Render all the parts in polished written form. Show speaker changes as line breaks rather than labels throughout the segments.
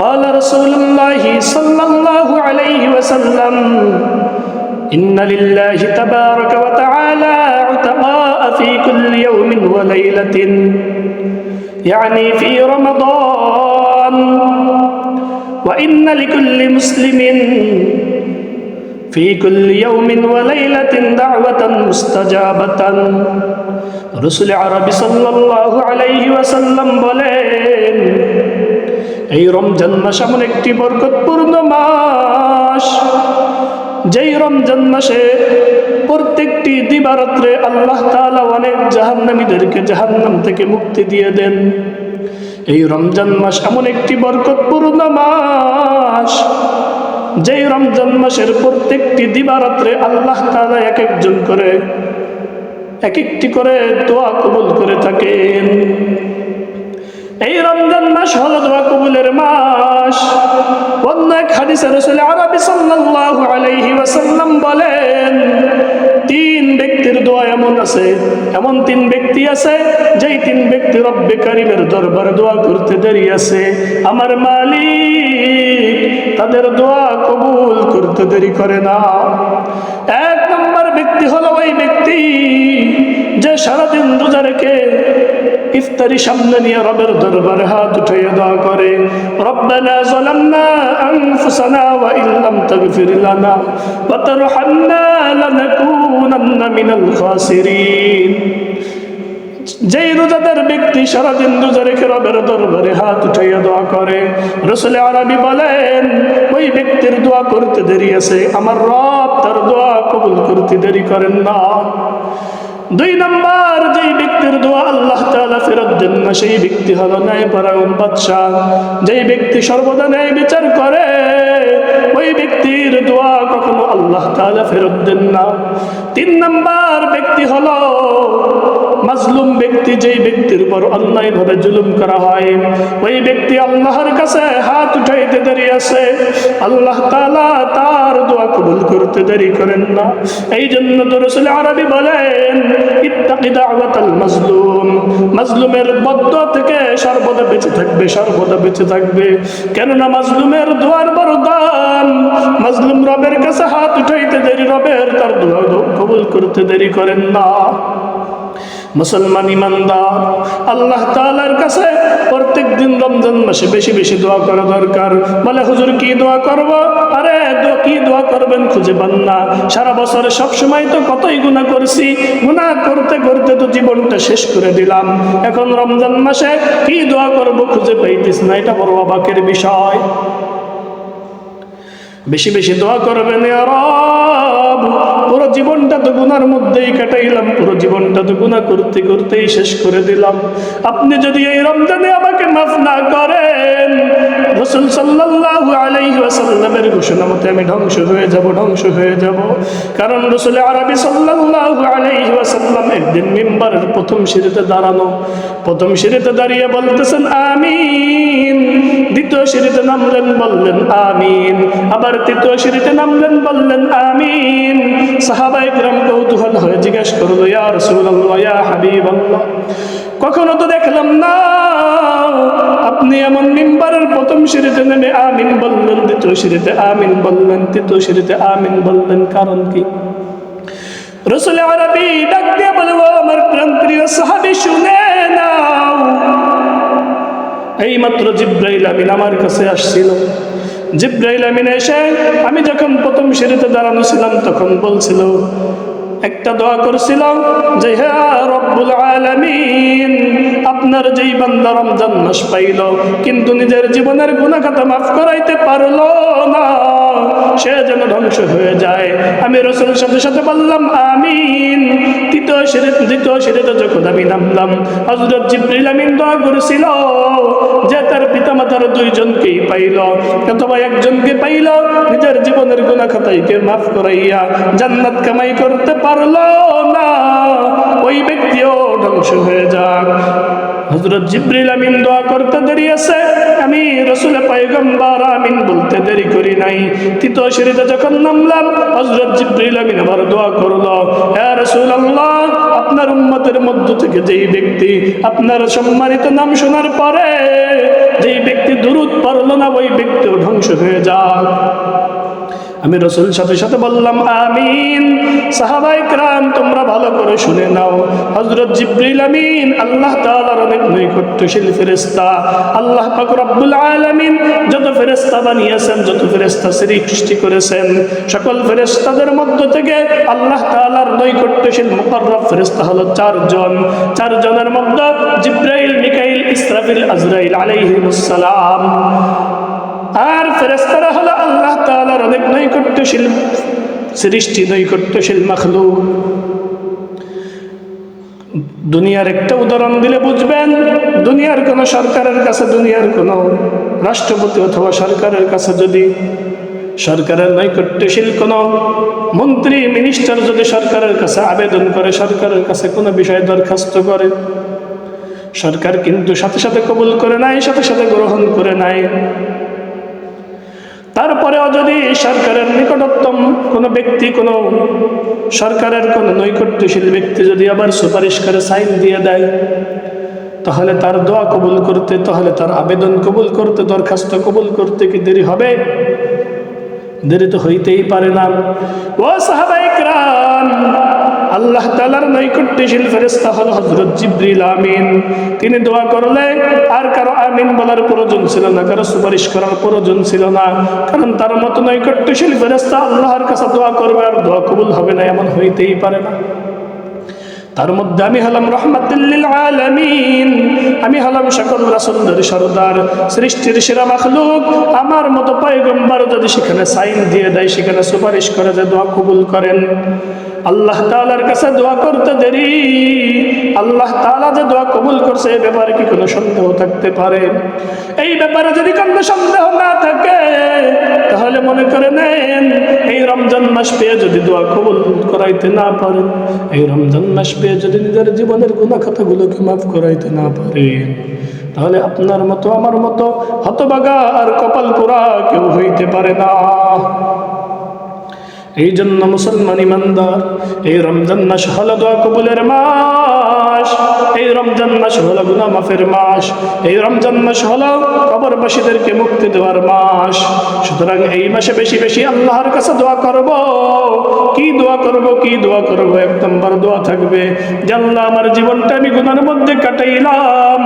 قال رسول الله صلى الله عليه وسلم إن لله تبارك وتعالى عتقاء في كل يوم وليلة يعني في رمضان وإن لكل مسلم في كل يوم وليلة دعوة مستجابة رسول عربي সাল্লাল্লাহু আলাইহি ওয়াসাল্লাম বলেন, এই রমজান মাস এমন একটি বরকতপূর্ণ মাস, যেই রমজান মাসে প্রত্যেকটি দিবারাত্রে আল্লাহ তাআলা অনেক জাহান্নামীদেরকে জাহান্নাম থেকে মুক্তি দিয়ে দেন। এই রমজান মাস এমন একটি বরকতপূর্ণ মাস, যেই রমজান মাসের প্রত্যেকটি দিবারাত্রে আল্লাহ তাআলা এক একটি করে দোয়া কবুল করে থাকেন। এই রমজান মাস হলো দোয়া কবুলের মাস। অন্য এক হাদিসে রাসূল আরবি সাল্লাল্লাহু আলাইহি ওয়াসাল্লাম বলেন, তিন ব্যক্তির দোয়া এমন তিন ব্যক্তি আছে, যেই তিন ব্যক্তি রব্বে কারীমের দরবারে দোয়া করতে দেরি আছে, আমার মালিক তাদের দোয়া কবুল করতে দেরি করে না। এক নম্বর ব্যক্তি হলো ওই ব্যক্তি যে সারাদিন রোজা রেখে ইফতারি সামনে নিয়ে রবের দরবারে হাত উঠাইয়া দোয়া করে, রব্বানা যালামনা আনফুসানা ওয়া ইল্লাম তাগফির লানা ওয়া তারহামনা লানাকুনান্না মিনাল খাসিরিন। যেই রোজাদার ব্যক্তি সারাদিন রোজা রেখে রবের দরবারে হাত উঠাইয়া দোয়া করে, রাসূল আরবি বলেন, ওই ব্যক্তির দোয়া করতে দেরি আছে, আমার রব তার দোয়া কবুল করতে দেরি করেন না। দুই নম্বর যেই ব্যক্তির দোয়া আল্লাহ তাআলা ফেরত দেন না, সেই ব্যক্তি হলো ন্যায়পরায়ণ বাদশাহ। যেই ব্যক্তি সর্বদা ন্যায় বিচার করে, ওই ব্যক্তির দোয়া কখনো আল্লাহ তাআলা ফেরত দেন না। তিন নম্বর ব্যক্তি হলো মাজলুম ব্যক্তি, যেই ব্যক্তির উপর অন্যায়ভাবে জুলুম করা হয়, ওই ব্যক্তি আল্লাহর কাছে হাত উঠাইতে দেরি আছে, আল্লাহ তাআলা তার দোয়া কবুল করতে দেরি করেন না। এই জন্য তো রাসূল আরবি বলেন, ইত্তাকি দাওয়াতাল মাজলুম, মাজলুমের বদদুয়া থেকে সর্বদা বেঁচে থাকবে। কেননা মাজলুমের দোয়ার বড় দাম। মাজলুম রবের কাছে হাত উঠাইতে দেরি, রবের তার দোয়া কবুল করতে দেরি করেন না। মুসলমান ইমানদার আল্লাহ তাআলার কাছে প্রত্যেক দিন রমজান মাসে বেশি বেশি দোয়া করা দরকার। বলে, হুজুর কি দোয়া করব? আরে কি দোয়া করবেন খুঁজে পান না। সারা বছর সব সময় তো কতই গুনাহ করছি, গুনাহ করতে করতে তো জীবনটা শেষ করে দিলাম, এখন রমজান মাসে কি দোয়া করব খুঁজে পাইতেছি না। এটা বড় অবাকের বিষয়। বেশি বেশি দোয়া করবেন, ইয়া রব পুরো জীবনটা তো গুনার মধ্যেই কাটাইলাম, পুরো জীবনটা তো গুনাহ করতে করতেই শেষ করে দিলাম। আপনি যদি এই রমজানে আমাকে মাফ না করেন, রাসূল সাল্লাল্লাহু আলাইহি ওয়াসাল্লামের ঘোষণা মতে আমি ধ্বংস হয়ে যাব। কারণ রাসূল আরবি সাল্লাল্লাহু আলাইহি ওয়াসাল্লাম একদিন মিম্বারের প্রথম সিঁড়িতে দাঁড়িয়ে বলতেছেন আমিন। দ্বিতীয় সিঁড়িতে নামলেন, বললেন আমিন। আবার তৃতীয় সিঁড়িতে নামলেন, বললেন আমিন। সাহাবায়ে কিরাম কৌতূহল হয়ে জিজ্ঞাসা করলো, ইয়া রাসূলুল্লাহ, ইয়া হাবিবাল্লাহ, কখনো তো দেখলাম না আপনি এমন মিম্বারের প্রথম সিঁড়িতে নেমে আমিন বললেন, দ্বিতীয় সিঁড়িতে আমিন বললেন, তৃতীয় সিঁড়িতে আমিন বললেন, কারণ কি? রাসূল আরবি ডাক দিয়ে বলে, ও আমার প্রাণপ্রিয় সাহাবী, শুনে নাও, এইমাত্র জিবরাইল আমিন আমার কাছে আসছিল। জিবরাইল আমিন এসে আমি যখন প্রথম সিঁড়িতে দাঁড়ানো ছিলাম তখন বলছিল, একটা দোয়া করছিলাম যে, হে রব্বুল আলামিন, আপনার যেই বান্দা রমজান মাস পাইল কিন্তু নিজের জীবনের গুনাহ খাতা মাফ করাইতে পারলো না, সে যেন ধ্বংস হয়ে যায়। আমি রাসূলের সাথে বললাম আমিন। দ্বিতীয় সিঁড়িতে যখন আমি নামলাম, হযরত জিবরিল আমিন দোয়া করেছিল যে তার পিতামাতার দুইজনকেই পাইল, অথবা একজনকে পাইল, নিজের জীবনের গুনাহ খাতাইকে মাফ করাইয়া জান্নাত কামাই করতে পারলো না, ওই ব্যক্তিও ধ্বংস হয়ে যাক। হযরত জিবরিল আমিন দোয়া করতে দেরি আছে, আমি রাসূল পয়গম্বর আমিন বলতে দেরি করি নাই। তৃতীয় সিঁড়িতে যখন নামলাম, হযরত জিবরিল আমিন আবার দোয়া করলো, হে রাসূলুল্লাহ, আপনার উম্মতের মধ্য থেকে যেই ব্যক্তি আপনার সম্মানিত নাম শোনার পরে যেই ব্যক্তি দুরূদ পড়ল করলো না ওই ব্যক্তিও ধ্বংস হয়ে যাক। আমি রাসূল সাথে সাথে বললাম আমিন। সাহাবায়ে কেরাম তোমরা ভালো করে শুনে নাও, হযরত জিবরিল আমিন আল্লাহ তাআলার অনেক নৈকট্যশীল ফেরেশতা। আল্লাহ পাক রব্বুল আলামিন যত ফেরেশতা বানিয়েছেন, যত ফেরেশতা সৃষ্টি করেছেন, সকল ফেরেশতাদের মধ্য থেকে আল্লাহ তাআলার নৈকট্যশীল মুকাররব ফেরেশতা হলো 4 জন। 4 জনের মধ্যে জিবরাইল, মিকাইল, ইসরাফিল, আজরাইল আলাইহিমুস সালাম। আর ফেরেশতারা হলো আল্লাহ তাআলার অনেক নৈকট্যশীল সৃষ্টি, নৈকট্যশীল মাখলুক। দুনিয়ার একটা উদাহরণ দিলে বুঝবেন, দুনিয়ার কোন সরকারের কাছে, দুনিয়ার কোন রাষ্ট্রপতি অথবা সরকারের কাছে যদি সরকারের নৈকট্যশীল কোন মন্ত্রী, মিনিস্টার যদি সরকারের কাছে আবেদন করে, সরকারের কাছে কোনো বিষয়ে দরখাস্ত করে, সরকার কিন্তু সাথে সাথে কবুল করে নাই, সাথে সাথে গ্রহণ করে নাই। তারপরেও যদি সরকারের নিকটতম কোনো ব্যক্তি, কোনো সরকারের কোনো নৈকট্যশীল ব্যক্তি যদি আবার সুপারিশ করে সাইন দিয়ে দেয়, তাহলে তার দোয়া কবুল করতে, তাহলে তার আবেদন কবুল করতে, দরখাস্ত কবুল করতে কি দেরি হবে? দেরি তো হইতেই পারে না। ও সাহাবায়ে কেরাম, আল্লাহ তাআলার নৈকট্যশীল ফেরেশতা হলো হযরত জিবরিল আমিন। তিনি দোয়া করলে আর কারো আমিন বলার প্রয়োজন ছিল না, কারো সুপারিশ করার প্রয়োজন ছিল না, কারণ তার মতো নৈকট্যশীল ফেরেশতা আল্লাহর কাছে দোয়া করবে আর দোয়া কবুল হবে না, এমন হইতেই পারে না। তার মধ্যে আমি হলাম রাহমাতুল লিল আলামিন, আমি হলাম সকল রাসূলদের সরদার, সৃষ্টির সেরা মাখলুক। আমার মতো পয়গম্বর যদি সেখানে সাইন দিয়ে দেয়, সেখানে সুপারিশ করে যে দোয়া কবুল করেন, আল্লাহ তাআলার কাছে দোয়া করতে দেরি, আল্লাহ তাআলা যে দোয়া কবুল করছে এই ব্যাপারে কি কোনো সন্দেহ থাকতে পারে? এই ব্যাপারে যদি কোনো সন্দেহ না থাকে, তাহলে মনে করে নেন এই রমজান মাস পেয়ে যদি দোয়া কবুল করাইতে না পারেন, এই রমজান মাস পেয়ে যদি নিজের জীবনের গুনাহ খাতাগুলোকে মাফ করাইতে না পারেন, তাহলে আপনার মতো আমার মতো হতভাগা আর কপাল পোড়া কেউ হইতে পারে না। এই জন্য মুসলমান ইমানদার, এই রমজান মাস হলো দোয়া কবুলের মাস, এই রমজান মাস হলো গুনাহ মাফের মাস, এই রমজান মাস হলো কবরবাসীদেরকে মুক্তি দেওয়ার মাস। সুতরাং এই মাসে বেশি বেশি আল্লাহর কাছে দোয়া করব। কি দোয়া করব? কি দোয়া করব? 1 নম্বর দোয়া থাকবে যে আল্লাহ আমার জীবনটা আমি গুনাহের মধ্যে কাটাইলাম,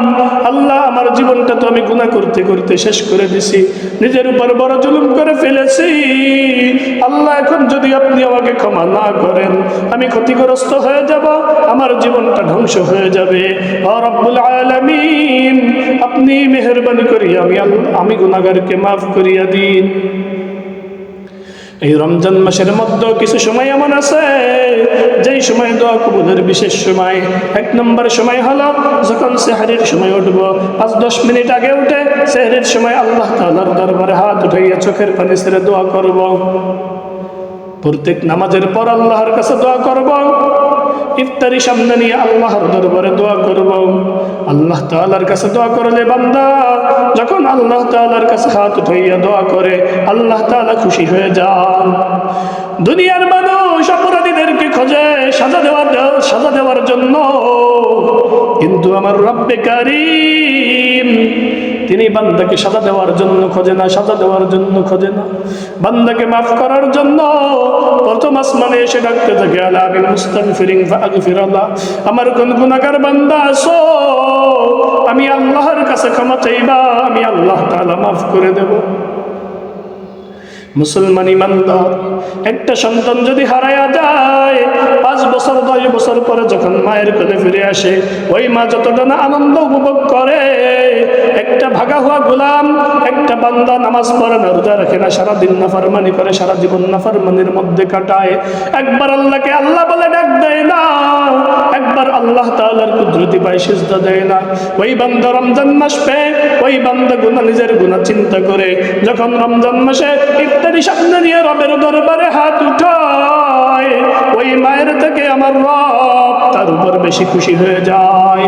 আল্লাহ আমার জীবনটা তো আমি গুনাহ করতে করতে শেষ করে দিছি, নিজের উপর বড় জুলুম করে ফেলেছি, আল্লাহ এখন যদি আপনি আমাকে ক্ষমা না করেন আমি ক্ষতিগ্রস্ত হয়ে যাব, আমার জীবনটা ধ্বংস হয়ে যাবে। ও রব্বুল আলামিন, আপনি মেহেরবানি করিয়া আমি গুনাহগারকে মাফ করিয়া দিন। এই রমজান মাসের মধ্যে কিছু সময় এমন আছে যেই সময় দোয়া কবুলের বিশেষ সময়। 1 নম্বর সময় হলো যখন সেহরির সময় উঠব, 5-10 মিনিট আগে উঠে সেহরির সময় আল্লাহ তাআলার দরবারে হাত উঠাইয়া চোখের পানি ছেড়ে দোয়া করব। প্রত্যেক নামাজের পর আল্লাহর কাছে দোয়া করব, ইফতারি সামনে নিয়ে আল্লাহর দরবারে দোয়া করব। আল্লাহ তাআলার কাছে দোয়া করলে বান্দা যখন আল্লাহ তাআলার কাছে হাত উঠাইয়া দোয়া করে, আল্লাহ তাআলা খুশি হয়ে যান। দুনিয়ার মানুষ অপরাধীদেরকে খোঁজে সাজা দেওয়ার জন্য, কিন্তু আমার রব্বে কারীম তিনি বান্দাকে সাজা দেওয়ার জন্য খোঁজে না, সাজা দেওয়ার জন্য খোঁজে না, বান্দাকে মাফ করার জন্য প্রথম আসমানে এসে ডাকতে থাকে, আলা বিল মুস্তাগফিরিন ফাগফিরাল্লাহ, আমার কোন গুনাহগার বান্দা আছো, আমি আল্লাহর কাছে ক্ষমা চাইবা, আমি আল্লাহ তাআলা মাফ করে দেব। মুসলমান ইমানদার, একটা সন্তান যদি হারায়া যায় 5 বছর 10 বছর পরে যখন মায়ের কোলে ফিরে আসে, ওই মা যতটা না আনন্দ উপভোগ করে, একটা ভাগা হওয়া গোলাম, একটা বান্দা নামাজ পড়ে না, রোজা রাখে না, সারাদিন নাফরমানি করে, সারা জীবন নাফরমানির মধ্যে কাটায়, একবার আল্লাহকে আল্লাহ বলে ডাক দেয় না, একবার আল্লাহ তাআলার কুদরতি পায় সিজদা দেয় না, ওই বান্দা রমজান মাস পেয়ে ওই বান্দা নিজের গুনাহ চিন্তা করে যখন রমজান মাসে ইফতারি সামনে নিয়ে রবের দরবারে হাত উঠায়, ওই মায়ের থেকে আমার রব তার উপর বেশি খুশি হয়ে যায়।